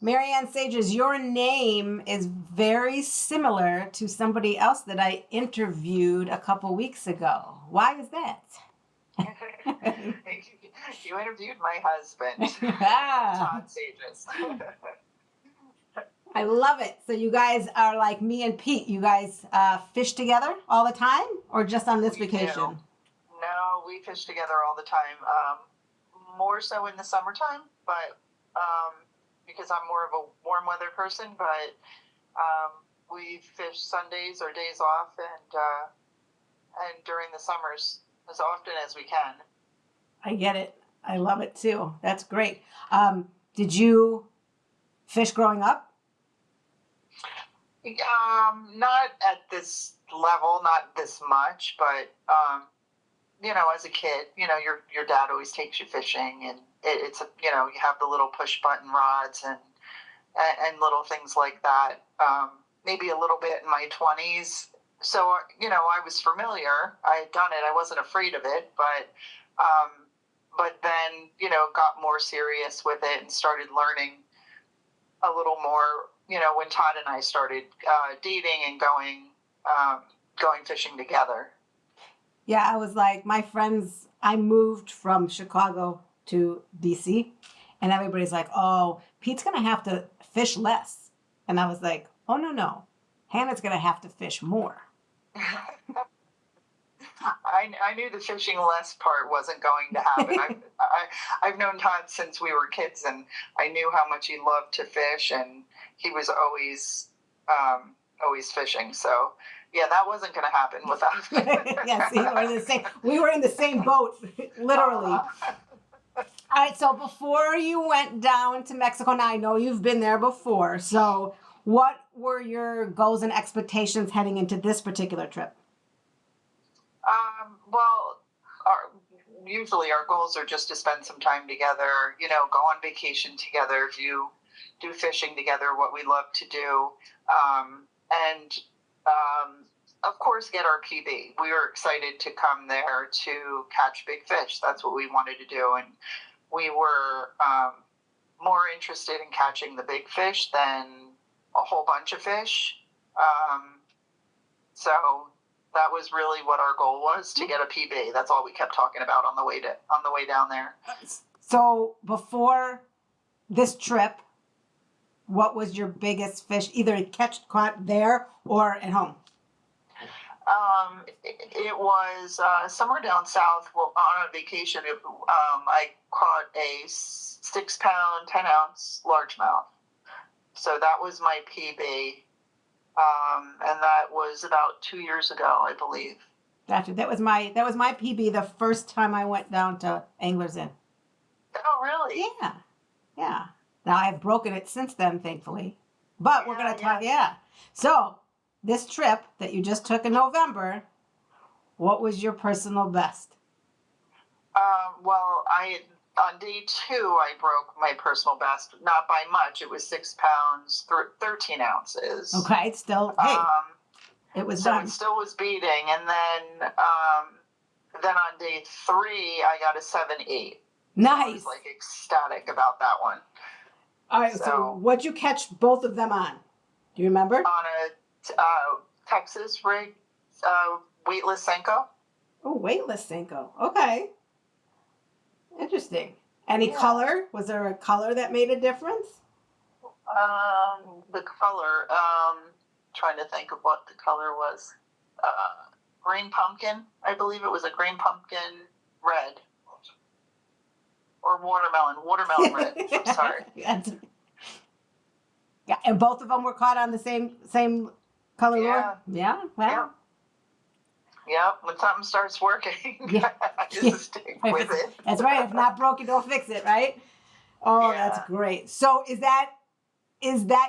MaryAnn Sages, your name is very similar to somebody else that I interviewed a couple weeks ago. Why is that? You interviewed my husband, Ah, Todd Sages. I love it. So you guys are like me and Pete. You guys fish together all the time, or just on this We do. vacation? No, we fish together all the time. More so in the summertime, but because I'm more of a warm weather person. But we fish Sundays or days off, and during the summers as often as we can. I get it. I love it too. That's great. Did you fish growing up? Not at this level, not this much, but as a kid, your dad always takes you fishing, and it's you have the little push button rods and little things like that. Maybe a little bit in my 20s. So, I was familiar. I had done it. I wasn't afraid of it, but then, got more serious with it and started learning a little more, when Todd and I started dating and going fishing together. Yeah, I was like, my friends, I moved from Chicago to DC, and everybody's like, oh, Pete's going to have to fish less. And I was like, oh, no. Hannah's going to have to fish more. I knew the fishing less part wasn't going to happen. I've known Todd since we were kids, and I knew how much he loved to fish, and he was always fishing. So yeah, that wasn't going to happen without. Yes, we were in the same boat, literally. All right, so before you went down to Mexico, now I know you've been there before. So what were your goals and expectations heading into this particular trip? Well, usually our goals are just to spend some time together, go on vacation together, do fishing together, what we love to do, and of course get our PB. We were excited to come there to catch big fish. That's what we wanted to do, and we were more interested in catching the big fish than a whole bunch of fish. So that was really what our goal was, to get a PB. That's all we kept talking about on the way down there. So before this trip, what was your biggest fish, either caught there or at home? It was somewhere down south. Well, on a vacation, I caught a 6-pound, 10-ounce largemouth. So that was my PB. And that was about 2 years ago, I believe. Gotcha. That was my PB the first time I went down to Anglers Inn. Oh, really? Yeah. Now I've broken it since then, thankfully. But we're gonna talk. Yeah. So this trip that you just took in November, what was your personal best? Well, on day 2, I broke my personal best, not by much. It was 6 pounds, 13 ounces. Okay, still, hey, it was so done. It still was beating, and then on day 3, I got a 7.8. Nice. So I was like ecstatic about that one. All right, so what'd you catch both of them on? Do you remember? On a Texas rig, weightless Senko. Oh, weightless Senko. Okay. Interesting. Any color? Was there a color that made a difference? The color, trying to think of what the color was. Green pumpkin. I believe it was a green pumpkin red. Or watermelon red. I'm sorry. Yeah, and both of them were caught on the same color lure? Yeah, well. Yeah, when something starts working, I just stick with it. That's right. If not broke, you don't fix it, right? Oh, yeah. That's great. So is that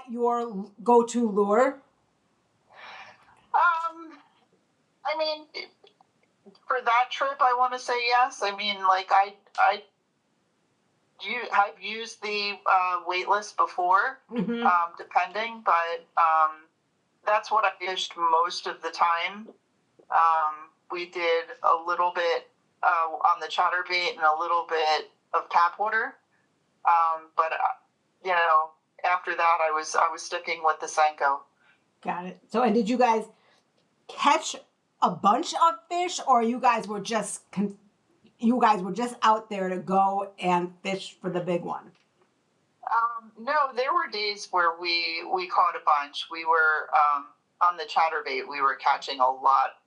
your go-to lure? I mean, for that trip, I want to say yes. I mean, like I've used the weightless before, depending, but that's what I fished most of the time. We did a little bit on the chatterbait and a little bit of tap water, but after that, I was sticking with the Senko. Got it. So, and did you guys catch a bunch of fish, or you guys were just out there to go and fish for the big one? No, there were days where we caught a bunch. We were on the chatterbait. We were catching a lot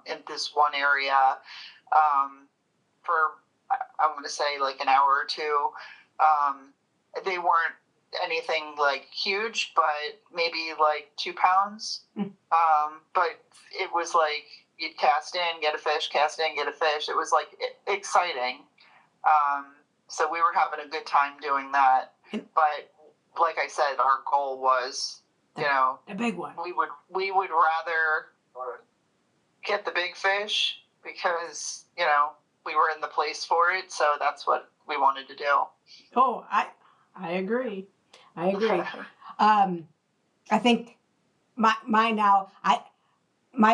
in this one area for I'm going to say like an hour or two. They weren't anything like huge, but maybe like 2 pounds. But it was like you'd cast in, get a fish, cast in, get a fish. It was like exciting. So we were having a good time doing that. But like I said, our goal was, the big one. We would rather get the big fish because, we were in the place for it. So that's what we wanted to do. Oh, I agree. I think my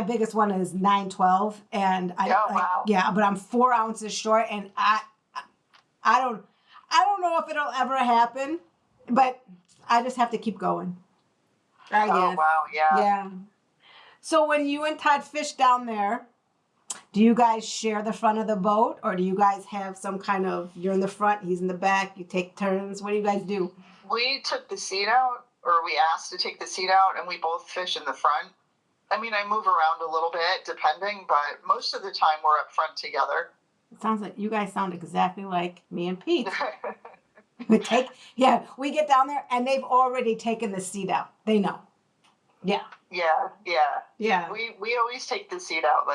biggest one is 9-12, and wow. but I'm 4 ounces short, and I don't know if it'll ever happen, but I just have to keep going. I guess. Oh wow, yeah. Yeah. So when you and Todd fish down there, do you guys share the front of the boat, or do you guys have some kind of, you're in the front, he's in the back, you take turns? What do you guys do? We took the seat out, or we asked to take the seat out, and we both fish in the front. I mean, I move around a little bit, depending, but most of the time we're up front together. It sounds like you guys sound exactly like me and Pete. We get down there, and they've already taken the seat out. They know. Yeah. Yeah. We always take the seat out.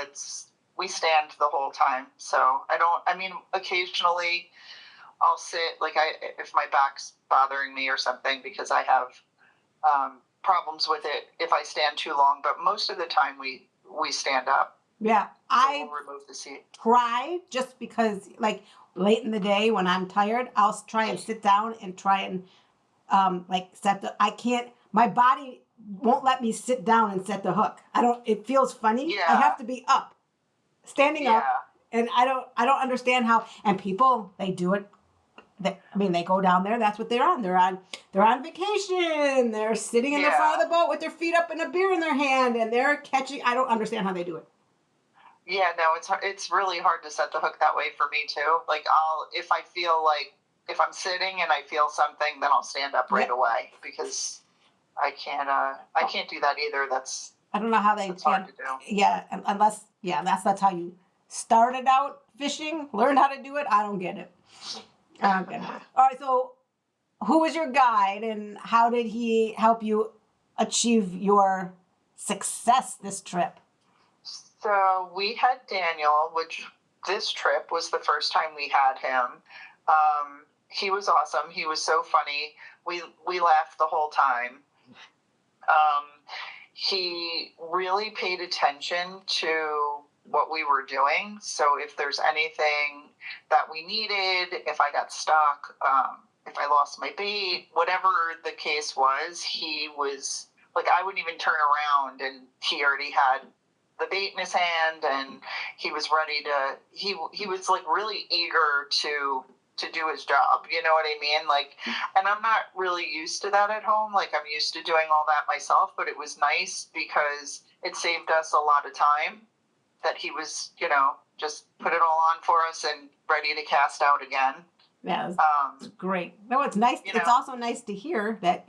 We stand the whole time. So occasionally I'll sit, if my back's bothering me or something, because I have problems with it if I stand too long. But most of the time we stand up. Yeah. We'll remove the seat. Try, just because, late in the day when I'm tired, I'll try and sit down and try and I can't, my body won't let me sit down and set the hook. It feels funny. Yeah. I have to be up, standing up, and I don't understand how, and people, they do it. They go down there. That's what they're on. They're on vacation. They're sitting in the front of the boat with their feet up and a beer in their hand, and they're catching. I don't understand how they do it. Yeah, no, it's really hard to set the hook that way for me too. If I feel like, if I'm sitting and I feel something, then I'll stand up right away, because I can't do that either. I don't know how that's hard to do. Yeah, unless that's how you started out fishing, learned how to do it. I don't get it. All right, so who was your guide, and how did he help you achieve your success this trip? So we had Daniel, which this trip was the first time we had him. He was awesome. He was so funny. We laughed the whole time. He really paid attention to what we were doing. So if there's anything that we needed, if I got stuck, if I lost my bait, whatever the case was, he was I wouldn't even turn around and he already had the bait in his hand, and he was ready to, he was really eager to do his job. You know what I mean? And I'm not really used to that at home. I'm used to doing all that myself, but it was nice because it saved us a lot of time that he was, just put it all on for us and ready to cast out again. Yeah, it's great. No, it's nice. It's also nice to hear that,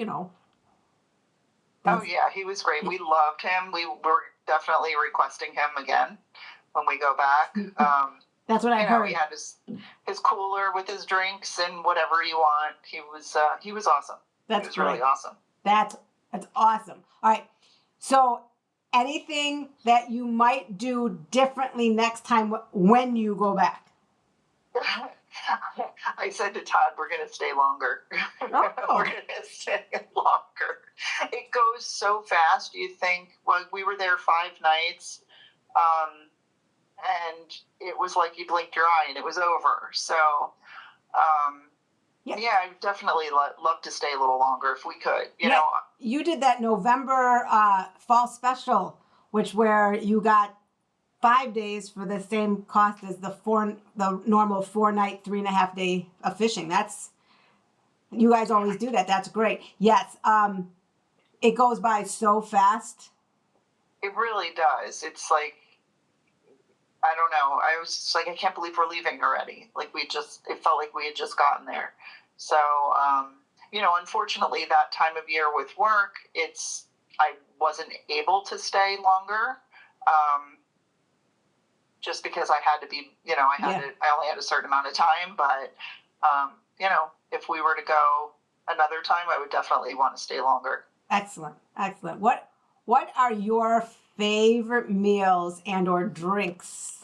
Oh yeah, he was great. We loved him. We were definitely requesting him again when we go back. That's what I heard. He had his cooler with his drinks and whatever you want. He was awesome. That's he was great. Really awesome. That's awesome. All right. So anything that you might do differently next time when you go back? I said to Todd, we're going to stay longer. Oh. We're going to stay longer. It goes so fast. You think, we were there 5 nights, and it was like you blinked your eye and it was over. So, I would definitely love to stay a little longer if we could. You know, you did that November fall special, where you got 5 days for the same cost as the normal 4-night, 3.5 day of fishing. That's You guys always do that. That's great. Yes. It goes by so fast. It really does. It's like, I don't know. I was just like, I can't believe we're leaving already. Like it felt like we had just gotten there. So, unfortunately that time of year with work, I wasn't able to stay longer. Just because I had to be, I only had a certain amount of time, but, if we were to go another time, I would definitely want to stay longer. Excellent. Excellent. What are your favorite meals and or drinks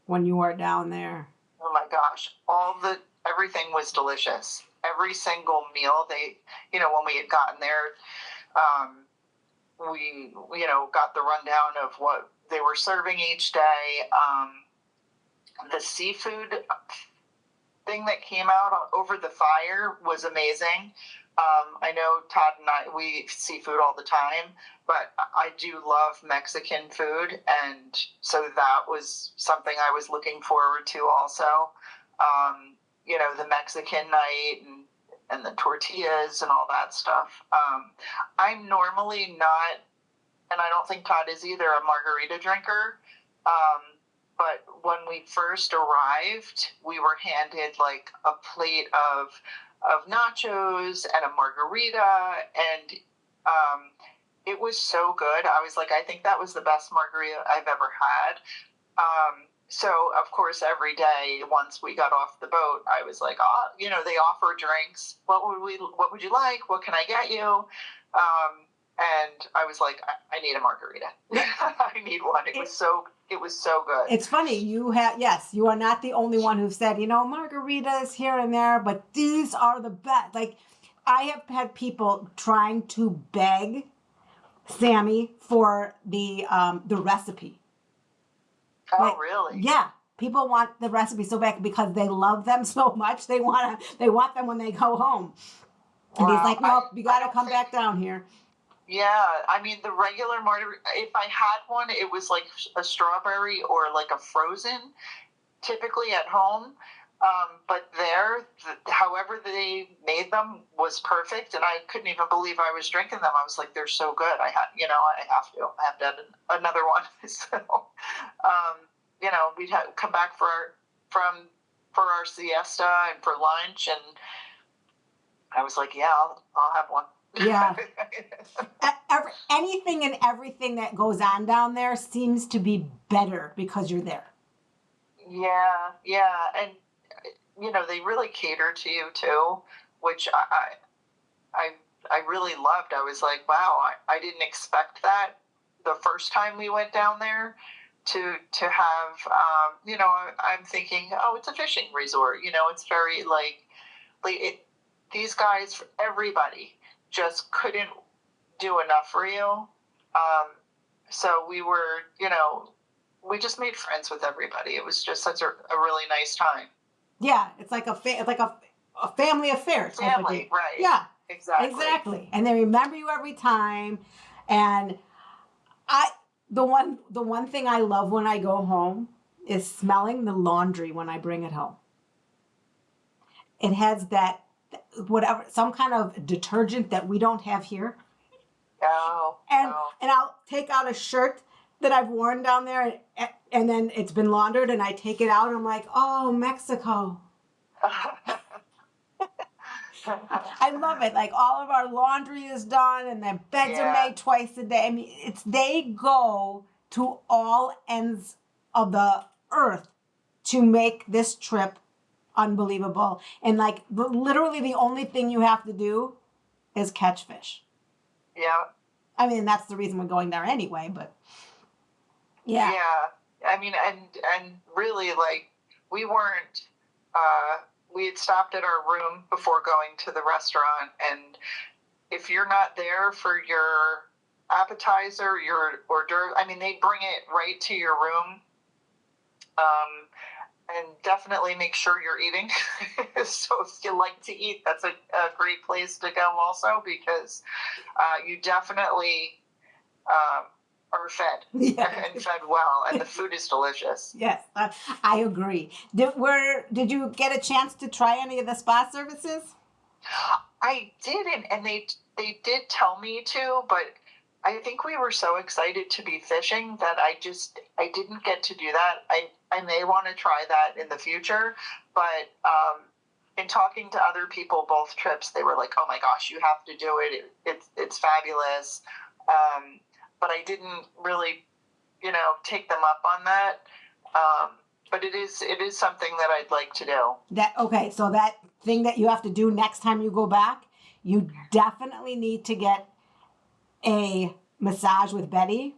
when you are down there? Oh my gosh. Everything was delicious. Every single meal when we had gotten there, we got the rundown of what they were serving each day. The seafood thing that came out over the fire was amazing. I know Todd and I, we eat seafood all the time, but I do love Mexican food. And so that was something I was looking forward to also. The Mexican night and the tortillas and all that stuff. I'm normally not, and I don't think Todd is either, a margarita drinker. But when we first arrived, we were handed like a plate of nachos and a margarita, and it was so good. I was like, I think that was the best margarita I've ever had. So of course, every day once we got off the boat, I was like, they offer drinks. What would you like? What can I get you? And I was like, I need a margarita. I need one. It was so good. It's funny. You are not the only one who've said, margaritas here and there, but these are the best. Like, I have had people trying to beg Sammy for the recipe. Oh, really? Yeah. People want the recipe so bad because they love them so much. They want them when they go home. And he's like, nope, you got to come back down here. Yeah, I mean, the regular margarita, if I had one, it was like a strawberry or like a frozen, typically at home. But however they made them was perfect, and I couldn't even believe I was drinking them. I was like, they're so good. I have to have another one. So, we'd come back for our siesta and for lunch, and I was like, yeah, I'll have one. Yeah. Anything and everything that goes on down there seems to be better because you're there. Yeah. And, they really cater to you too, which I really loved. I was like, wow, I didn't expect that the first time we went down there to have, I'm thinking, oh, it's a fishing resort. It's very these guys, everybody just couldn't do enough for you. So we were, we just made friends with everybody. It was just such a really nice time. Yeah, it's like a family affair. Family, right? Yeah, exactly. And they remember you every time. And the one thing I love when I go home is smelling the laundry when I bring it home. It has that some kind of detergent that we don't have here. Oh. And I'll take out a shirt that I've worn down there, and then it's been laundered, and I take it out, and I'm like, oh, Mexico. I love it. Like, all of our laundry is done, and the beds are made twice a day. I mean, they go to all ends of the earth to make this trip unbelievable. And like, literally the only thing you have to do is catch fish. Yeah. I mean, that's the reason we're going there anyway, but yeah. Yeah. I mean, and really, like, we weren't, we had stopped at our room before going to the restaurant, and if you're not there for your appetizer, your hors d'oeuvre, I mean, they bring it right to your room. And definitely make sure you're eating. So if you like to eat, that's a great place to go also, because you definitely are fed and fed well, and the food is delicious. Yes, I agree. Did you get a chance to try any of the spa services? I didn't, and they did tell me to, but I think we were so excited to be fishing that I didn't get to do that. I may want to try that in the future, but in talking to other people both trips, they were like, "Oh my gosh, you have to do it. It's fabulous." But I didn't really, take them up on that. But it is something that I'd like to do. So that thing that you have to do next time you go back, you definitely need to get a massage with Betty.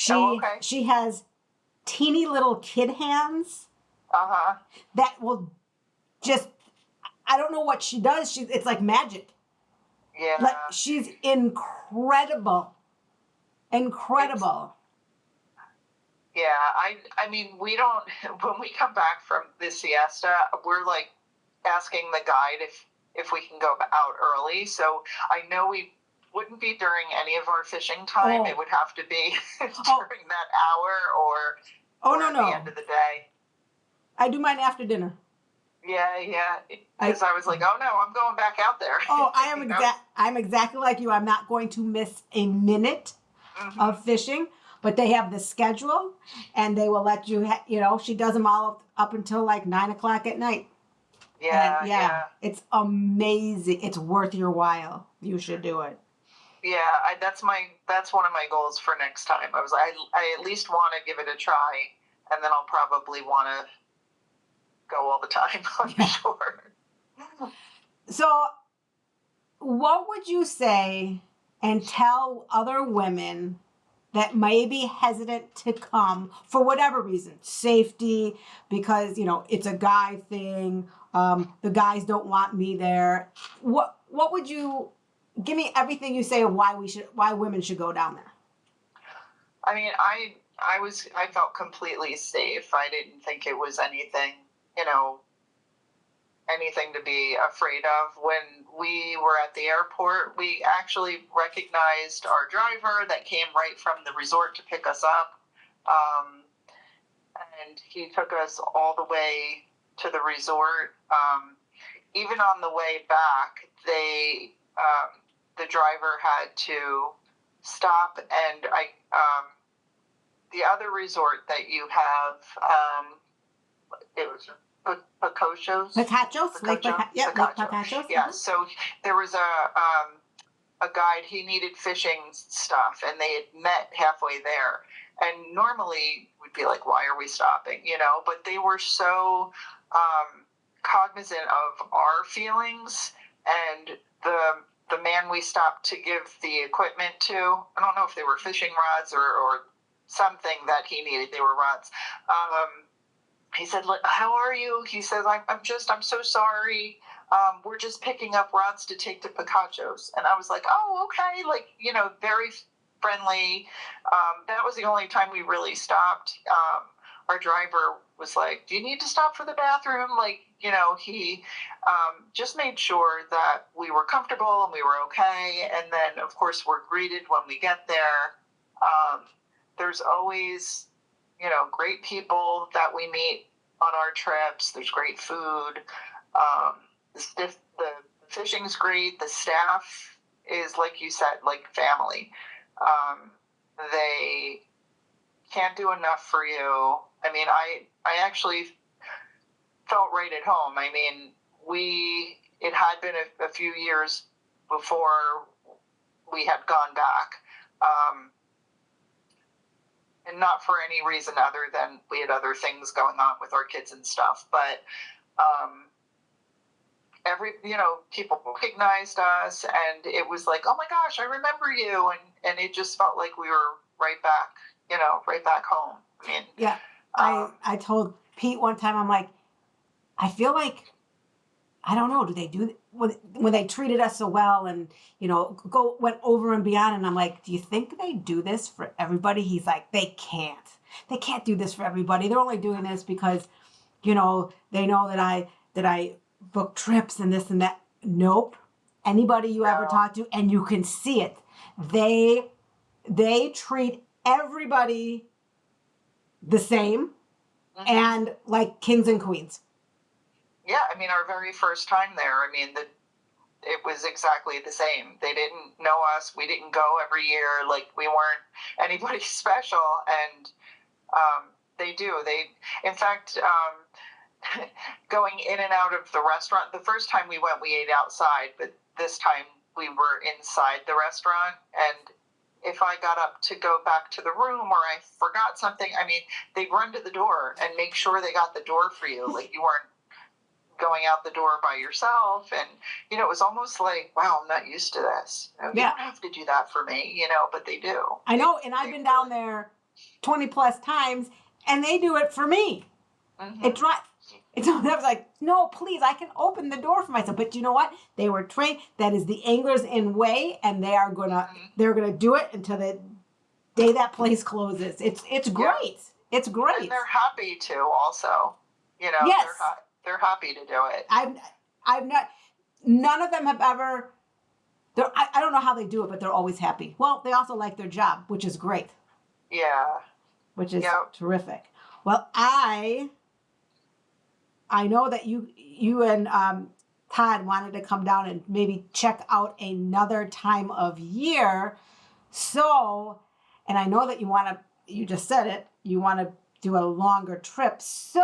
Okay. She has teeny little kid hands Uh-huh. that will just, I don't know what she does. It's like magic. Yeah. Like, she's incredible. Incredible. Yeah, I mean, we don't, when we come back from the siesta, we're like asking the guide if we can go out early. So I know we wouldn't be during any of our fishing time. It would have to be during that hour or at the end of the day. I do mine after dinner. Yeah. Because I was like, oh no, I'm going back out there. Oh, I'm exactly like you. I'm not going to miss a minute of fishing. But they have the schedule, and they will let you, she does them all up until like 9 o'clock at night. Yeah. It's amazing. It's worth your while. You should do it. Yeah, that's one of my goals for next time. I at least want to give it a try, and then I'll probably want to go all the time, I'm sure. So, what would you say and tell other women that may be hesitant to come for whatever reason? Safety, because, it's a guy thing. The guys don't want me there. What would you give me everything you say of why women should go down there? I mean, I felt completely safe. I didn't think it was anything to be afraid of. When we were at the airport, we actually recognized our driver that came right from the resort to pick us up. And he took us all the way to the resort. Even on the way back, the driver had to stop, and the other resort that you have, it was Picachos. Lake Picachos. Yeah, so there was a guide. He needed fishing stuff, and they had met halfway there. And normally we'd be like, why are we stopping? But they were so cognizant of our feelings, and the man we stopped to give the equipment to, I don't know if they were fishing rods or something that he needed. They were rods. He said, how are you? He says, I'm so sorry. We're just picking up rods to take to Picachos. And I was like, oh, okay. Very friendly. That was the only time we really stopped. Our driver was like, do you need to stop for the bathroom? He just made sure that we were comfortable and we were okay. And then, of course, we're greeted when we get there. There's always, great people that we meet on our trips. There's great food. The fishing's great. The staff is, like you said, like family. They can't do enough for you. I mean, I actually felt right at home. I mean, it had been a few years before we had gone back. And not for any reason other than we had other things going on with our kids and stuff. But people recognized us, and it was like, oh my gosh, I remember you, and it just felt like we were right back home. I mean, yeah. I told Pete one time, I'm like, I feel like, I don't know, do they do when they treated us so well and went over and beyond, and I'm like, do you think they do this for everybody? He's like, they can't do this for everybody. They're only doing this because they know that I book trips and this and that. Nope. Anybody you ever talk to, and you can see it, they treat everybody the same, and like kings and queens. Yeah, I mean, our very first time there, I mean, it was exactly the same. They didn't know us. We didn't go every year. Like, we weren't anybody special. And they do. In fact, going in and out of the restaurant, the first time we went, we ate outside, but this time we were inside the restaurant. And if I got up to go back to the room or I forgot something, I mean, they'd run to the door and make sure they got the door for you. Like, you weren't going out the door by yourself. And, it was almost like, wow, I'm not used to this. You don't have to do that for me, but they do. I know. And I've been down there 20 plus times and they do it for me. Mm-hmm. I was like, no, please, I can open the door for myself. But you know what? They were trained. That is the Anglers in way, and they're gonna do it until the day that place closes. It's great. Yeah. It's great. And they're happy to also. Yes. They're happy to do it. I've not. None of them have ever. I don't know how they do it, but they're always happy. Well, they also like their job, which is great. Yeah. Which is terrific. Well, I know that you and Todd wanted to come down and maybe check out another time of year. So, and I know that you just said it, you want to do a longer trip. So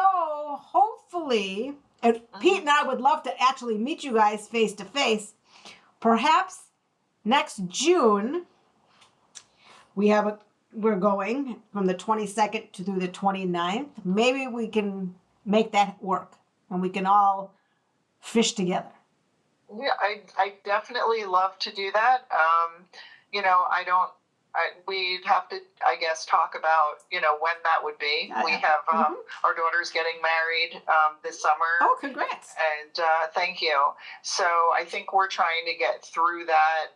hopefully, and Pete and I would love to actually meet you guys face to face. Perhaps next June, we're going from the 22nd through the 29th. Maybe we can make that work and we can all fish together. Yeah, I definitely love to do that. We'd have to, I guess, talk about, when that would be. We have our daughter's getting married this summer. Oh, congrats. And thank you. So I think we're trying to get through that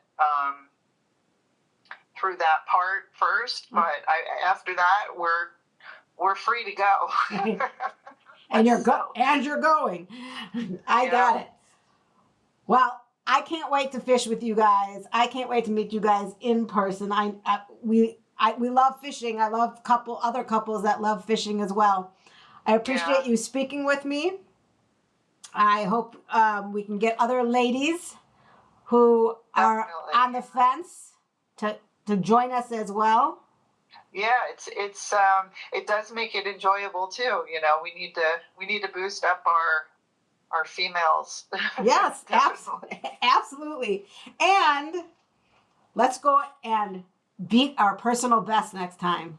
part first. But after that, we're free to go. And you're going. I got it. Well, I can't wait to fish with you guys. I can't wait to meet you guys in person. We love fishing. I love other couples that love fishing as well. I appreciate you speaking with me. I hope we can get other ladies who are on the fence to join us as well. Yeah, it does make it enjoyable too. We need to boost up our females. Yes, absolutely. And let's go and beat our personal best next time.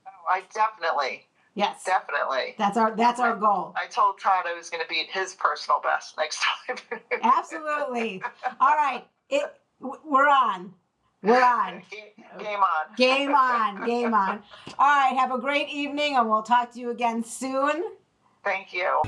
Oh, definitely. Yes. Definitely. That's our goal. I told Todd I was going to beat his personal best next time. Absolutely. All right. We're on. Game on. Game on. All right. Have a great evening, and we'll talk to you again soon. Thank you.